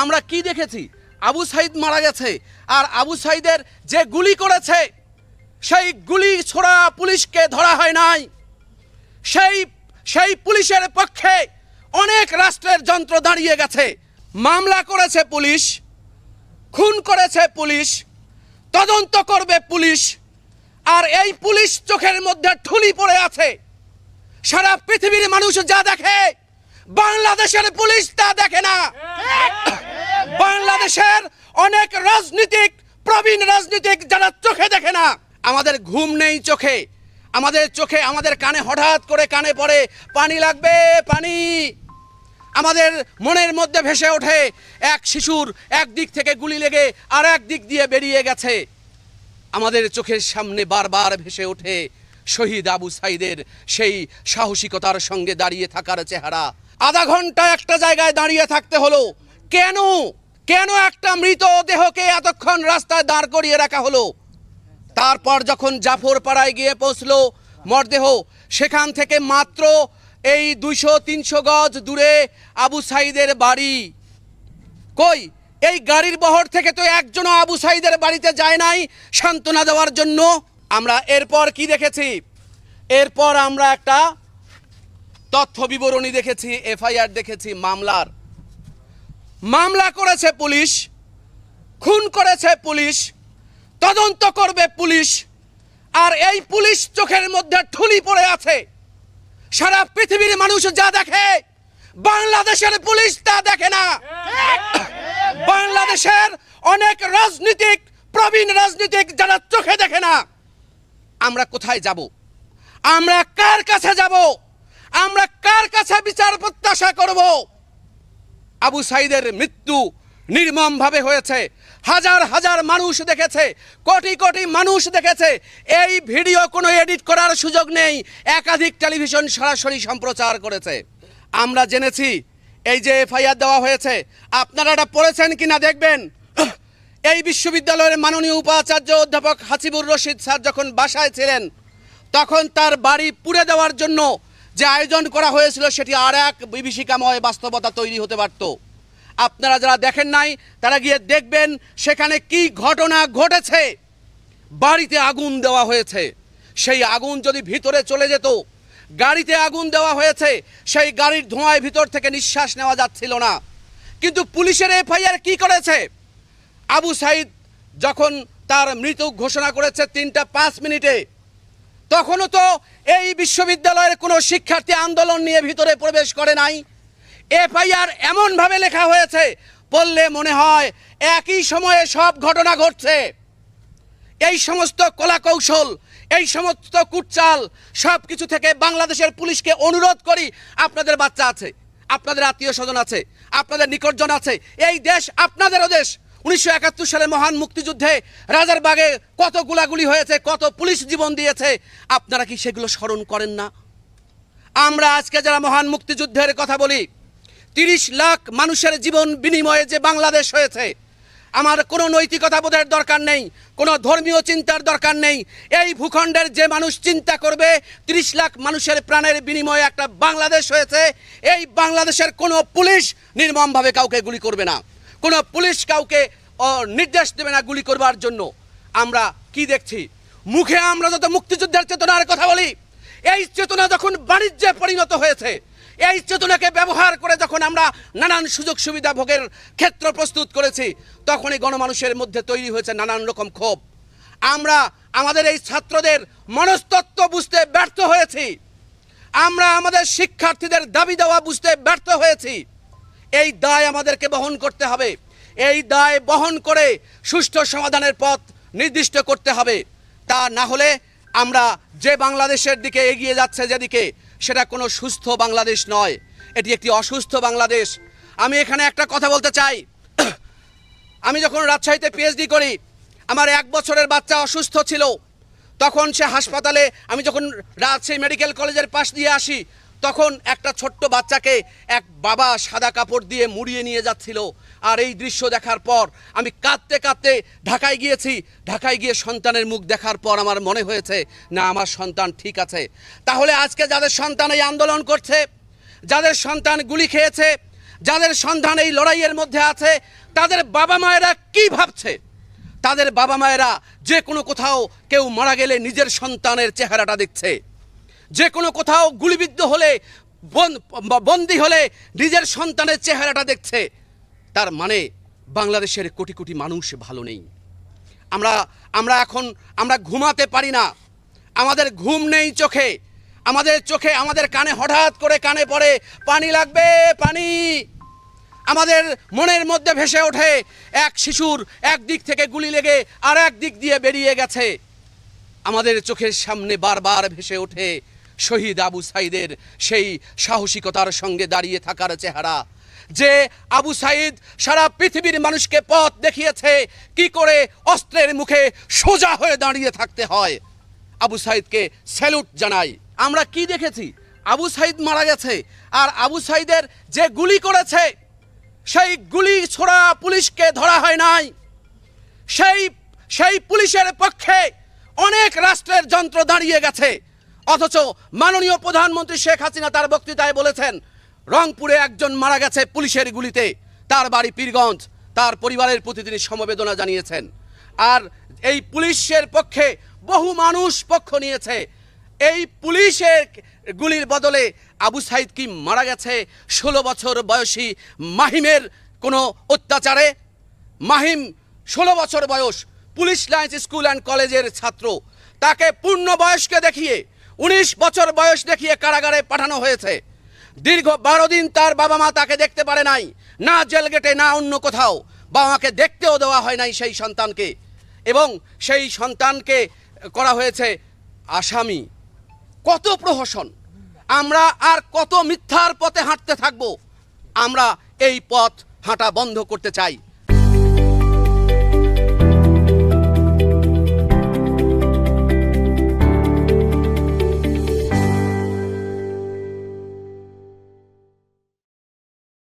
আমরা কি দেখেছি? আবু সাইদ মারা গেছে, আর আবু সাইদের যে গুলি করেছে সেই গুলি ছোড়া পুলিশকে ধরা হয় নাই। সেই পুলিশের পক্ষে অনেক রাষ্ট্রের যন্ত্র দাঁড়িয়ে গেছে। মামলা করেছে পুলিশ, খুন করেছে পুলিশ, তদন্ত করবে পুলিশ, আর এই পুলিশ চোখের মধ্যে ঠুলি পড়ে আছে। সারা পৃথিবীর মানুষ যা দেখে বাংলাদেশের পুলিশ তা দেখে না। বাংলাদেশের অনেক প্রবীণ রাজনীতিক যারা চোখে দেখে না। আমাদের ঘুম নেই চোখে, আমাদের কানে হঠাৎ করে কানে পড়ে পানি লাগবে, পানি। আমাদের মনের মধ্যে ভেসে ওঠে এক শিশুর একদিক থেকে গুলি লেগে আর এক দিক দিয়ে বেরিয়ে গেছে। আমাদের চোখের সামনে বারবার ভেসে ওঠে শহীদ আবু সাইদের সেই সাহসিকতার সঙ্গে দাঁড়িয়ে থাকার চেহারা। আধা ঘন্টা একটা জায়গায় দাঁড়িয়ে থাকতে হলো কেন? একটা মৃত দেহকে এতক্ষণ রাস্তায় দাঁড় করিয়ে রাখা হলো? তারপর যখন জাফরপাড়ায় গিয়ে পৌঁছলো মরদেহ, সেখান থেকে মাত্র এই 200-300 গজ দূরে আবু সাইদের বাড়ি। কই এই গাড়ির বহর থেকে তো একজনও আবু সাইদের বাড়িতে যায় নাই সান্ত্বনা দেওয়ার জন্য। আমরা এরপর কি দেখেছি? এরপর আমরা একটা তথ্য বিবরণী দেখেছি, এফআইআর দেখেছি। মামলা করেছে পুলিশ, খুন করেছে পুলিশ, তদন্ত করবে পুলিশ, আর এই পুলিশ চোখের মধ্যে ঠুলি পড়ে আছে। সারা পৃথিবীর মানুষ যা দেখে বাংলাদেশের পুলিশ তা দেখে না। বাংলাদেশের অনেক প্রবীণ রাজনীতিক যারা চোখে দেখে না। আমরা কোথায় যাব? আমরা কার কাছে যাব? আমরা কার কাছে বিচার প্রত্যাশা করব? আবু সাইদের মৃত্যু নির্মমভাবে হয়েছে। হাজার হাজার মানুষ দেখেছে, কোটি কোটি মানুষ দেখেছে। এই ভিডিও কোনো এডিট করার সুযোগ নেই, একাধিক টেলিভিশন সরাসরি সম্প্রচার করেছে। আমরা জেনেছি এই যে এফআইআর দেওয়া হয়েছে, আপনারা এটা পড়েছেন কিনা দেখবেন। এই বিশ্ববিদ্যালয়ের মাননীয় উপাচার্য অধ্যাপক হাসিবুর রশিদ স্যার যখন বাসায় ছিলেন, তখন তার বাড়ি পুড়ে দেওয়ার জন্য যে আয়োজন করা হয়েছিল সেটি আর এক বিভীষিকাময় বাস্তবতা তৈরি হতে পারত। আপনারা যারা দেখেন নাই তারা গিয়ে দেখবেন সেখানে কি ঘটনা ঘটেছে। বাড়িতে আগুন দেওয়া হয়েছে, সেই আগুন যদি ভিতরে চলে যেত, গাড়িতে আগুন দেওয়া হয়েছে, সেই গাড়ির ধোঁয়ায় ভিতর থেকে নিঃশ্বাস নেওয়া যাচ্ছিল না। কিন্তু পুলিশের এফআইআর কি করেছে? আবু সাইদ যখন তার মৃত্যু ঘোষণা করেছে 3:05 তখনও তো এই বিশ্ববিদ্যালয়ের কোনো শিক্ষার্থী আন্দোলন নিয়ে ভিতরে প্রবেশ করে নাই। এফআইআর এমনভাবে লেখা হয়েছে, পড়লে মনে হয় একই সময়ে সব ঘটনা ঘটছে। এই সমস্ত কলাকৌশল, এই সমস্ত কুটচাল সব কিছু থেকে বাংলাদেশের পুলিশকে অনুরোধ করি, আপনাদের বাচ্চা আছে, আপনাদের আত্মীয় স্বজন আছে, আপনাদের নিকটজন আছে, এই দেশ আপনাদেরও দেশ। 1971 সালে মহান মুক্তিযুদ্ধে রাজারবাগে কত গোলাগুলি হয়েছে, কত পুলিশ জীবন দিয়েছে, আপনারা কি সেগুলো স্মরণ করেন না? আমরা আজকে যারা মহান মুক্তিযুদ্ধের কথা বলি, 30 লাখ মানুষের জীবন বিনিময়ে যে বাংলাদেশ হয়েছে, আমার কোনো নৈতিকতা বোধের দরকার নেই, কোনো ধর্মীয় চিন্তার দরকার নেই। এই ভূখণ্ডের যে মানুষ চিন্তা করবে 30 লাখ মানুষের প্রাণের বিনিময়ে একটা বাংলাদেশ হয়েছে, এই বাংলাদেশের কোনো পুলিশ নির্মমভাবে কাউকে গুলি করবে না, কোনো পুলিশ কাউকে নির্দেশ দেবে না গুলি করবার জন্য। আমরা কি দেখছি? মুখে আমরা যত মুক্তিযুদ্ধের চেতনার কথা বলি, এই চেতনা যখন বাণিজ্যে পরিণত হয়েছে, এই চেতনাকে ব্যবহার করে যখন আমরা নানান সুযোগ সুবিধা ভোগের ক্ষেত্র প্রস্তুত করেছি, তখনই গণমানুষের মধ্যে তৈরি হয়েছে নানান রকম ক্ষোভ। আমরা আমাদের এই ছাত্রদের মনস্তত্ত্ব বুঝতে ব্যর্থ হয়েছি, আমরা আমাদের শিক্ষার্থীদের দাবি দেওয়া বুঝতে ব্যর্থ হয়েছি। এই দায় আমাদেরকে বহন করতে হবে। এই দায় বহন করে সুষ্ঠু সমাধানের পথ নির্দিষ্ট করতে হবে। তা না হলে আমরা যে বাংলাদেশের দিকে এগিয়ে যাচ্ছে যেদিকে, সেটা কোনো সুস্থ বাংলাদেশ নয়, এটি একটি অসুস্থ বাংলাদেশ। আমি এখানে একটা কথা বলতে চাই। আমি যখন রাজশাহীতে পিএইচডি করি, আমার 1 বছরের বাচ্চা অসুস্থ ছিল। তখন সে হাসপাতালে, আমি যখন রাজশাহী মেডিকেল কলেজের পাশ দিয়ে আসি, তখন একটা ছোট্ট বাচ্চাকে এক বাবা সাদা কাপড় দিয়ে মুড়িয়ে নিয়ে যাচ্ছিল। আর এই দৃশ্য দেখার পর আমি কাঁদতে কাঁদতে ঢাকায় গিয়েছি। ঢাকায় গিয়ে সন্তানের মুখ দেখার পর আমার মনে হয়েছে, না, আমার সন্তান ঠিক আছে। তাহলে আজকে যাদের সন্তান এই আন্দোলন করছে, যাদের সন্তান গুলি খেয়েছে, যাদের সন্তান এই লড়াইয়ের মধ্যে আছে, তাদের বাবা মায়েরা কি ভাবছে? তাদের বাবা মায়েরা যে কোনো কোথাও কেউ মারা গেলে নিজের সন্তানের চেহারাটা দেখছে, যে কোনো কোথাও গুলিবিদ্ধ হলে, বন্দী হলে নিজের সন্তানের চেহারাটা দেখছে। তার মানে বাংলাদেশের কোটি কোটি মানুষ ভালো নেই। আমরা ঘুমাতে পারি না, আমাদের ঘুম নেই চোখে, আমাদের কানে হঠাৎ করে কানে পড়ে পানি লাগবে, পানি। আমাদের মনের মধ্যে ভেসে ওঠে এক শিশুর এক দিক থেকে গুলি লেগে আর এক দিক দিয়ে বেরিয়ে গেছে। আমাদের চোখের সামনে বারবার ভেসে ওঠে শহীদ আবু সাঈদের সেই সাহসিকতার সঙ্গে দাঁড়িয়ে থাকার চেহারা, যে আবু সাঈদ সারা পৃথিবীর মানুষকে পথ দেখিয়েছে কি করে অস্ত্রের মুখে সোজা হয়ে দাঁড়িয়ে থাকতে হয়। আবু সাঈদকে স্যালুট জানাই। আমরা কি দেখেছি? আবু সাঈদ মারা গেছে, আর আবু সাঈদের যে গুলি করেছে সেই গুলি ছোড়া পুলিশকে ধরা হয় নাই। সেই পুলিশের পক্ষে অনেক রাষ্ট্রের যন্ত্র দাঁড়িয়ে গেছে। অথচ মাননীয় প্রধানমন্ত্রী শেখ হাসিনা তার বক্তৃতায় বলেছেন, রংপুরে একজন মারা গেছে পুলিশের গুলিতে, তার বাড়ি পীরগঞ্জ, তার পরিবারের প্রতি তিনি সমবেদনা জানিয়েছেন। আর এই পুলিশের পক্ষে বহু মানুষ পক্ষ নিয়েছে। এই পুলিশের গুলির বদলে আবু সাঈদ কি মারা গেছে 16 বছর বয়সী মাহিমের কোনো অত্যাচারে? মাহিম 16 বছর বয়স, পুলিশ লাইন্স স্কুল অ্যান্ড কলেজের ছাত্র। তাকে পূর্ণ বয়সকে দেখিয়ে 19 বছর বয়স দেখিয়ে কারাগারে পাঠানো হয়েছে। দীর্ঘ 12 দিন তার বাবা মা তাকে দেখতে পারে নাই, না জেল গেটে না অন্য কোথাও। বাবা মাকে দেখতেও দেওয়া হয় নাই সেই সন্তানকে, এবং সেই সন্তানকে করা হয়েছে আসামি। কত প্রহসন! আমরা আর কত মিথ্যার পথে হাঁটতে থাকবো? আমরা এই পথ হাঁটা বন্ধ করতে চাই।